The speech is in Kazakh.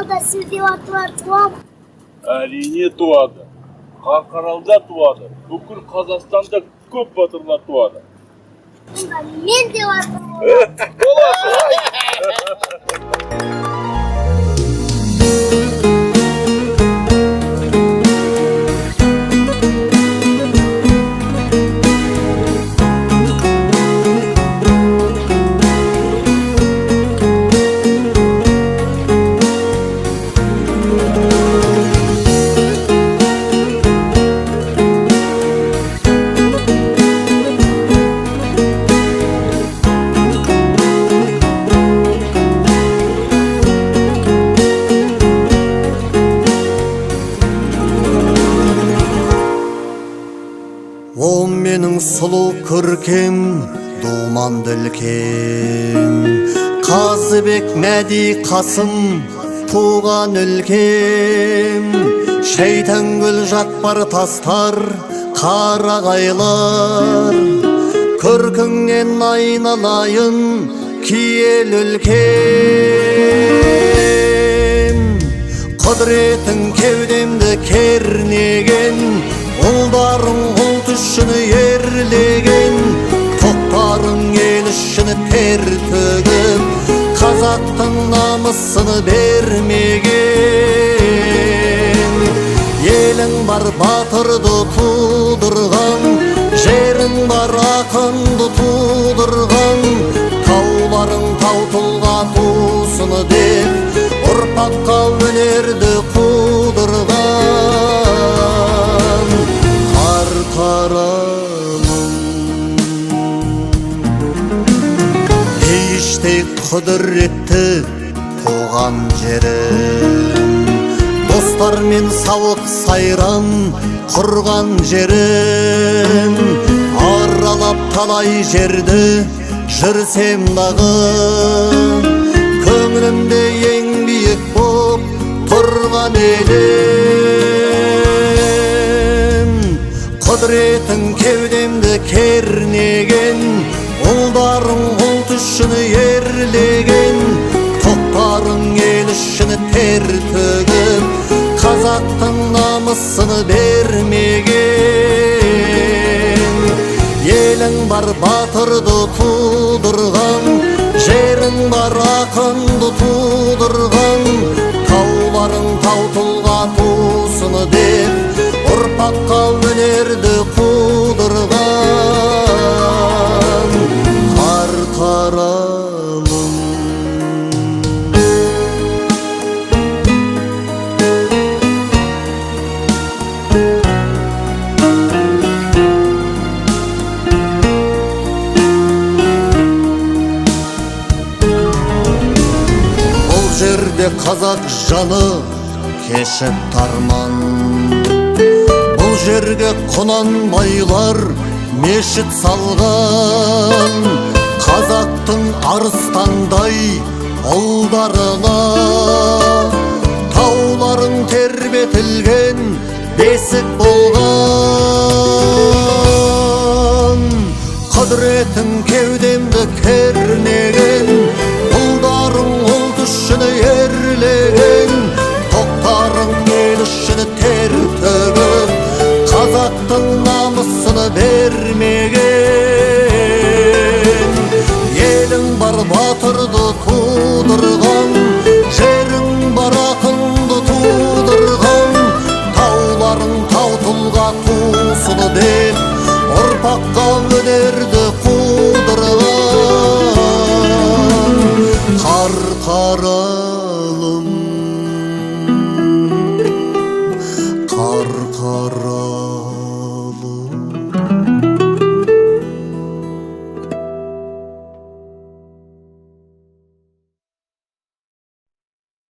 Қарқаралыда сіз деп атылар туа ма? Әрине туады. Қарқаралыда туады. Бүкіл Қазақстанда көп батырлар туады. Онда мен деп атылар. О менің сұлу көркем думанды өлкем, Қазыбек Мәди Қасым туған өлкем. Шейтангүл жатпар тастар қарағайлар, көркіңнен айналайын киел өлкем. Құдыретің кеудемді кернеген, ұлдарың ұлт үшін ерлеген, тоқтарың ел үшін тер төгіп, қазақтың намысын бермеген. Елің бар батырды тудырған, жерің бар ақынды тудырған, тауларың тау тұлға тусын деп, ұрпаққа өнерді қудырған. Қарқаралым ейіштей құдіретті туған жерім, достармен сауық сайран құрған жерім. Аралап талай жерді жүрсем дағы, көңілімде ең биік боп тұрған елім. Құдіретің кеудемді кернеген, ұлдарың ұлт үшін ерлеген, тоқтарың ел үшін тер төгіп, қазақтың намысын бермеген. Елің бар батырды тудырған, жерің бар ақынды тудырған, тауларың тау тұлға тусын деп, ұрпаққа өнерді қудырған. Қарқаралым бұл жерде қазақ жаны кешіп тарман, бұл жерге құнанбайлар мешіт салған, қазақтың арыстандай ұлдарына тауларың тербетілген бесік болған. Құдіретің кеудемді кернеген, ұлдарың ұлт үшін ерлеген, тоқтарың ел үшін тер төгіп, қазақтың намысын бермеген. Елің бар батырды тудырған, жерің бар ақынды тудырған, тауларың тау тұлға тусын деп, ұрпаққа өнерді қудырған. Қарқаралым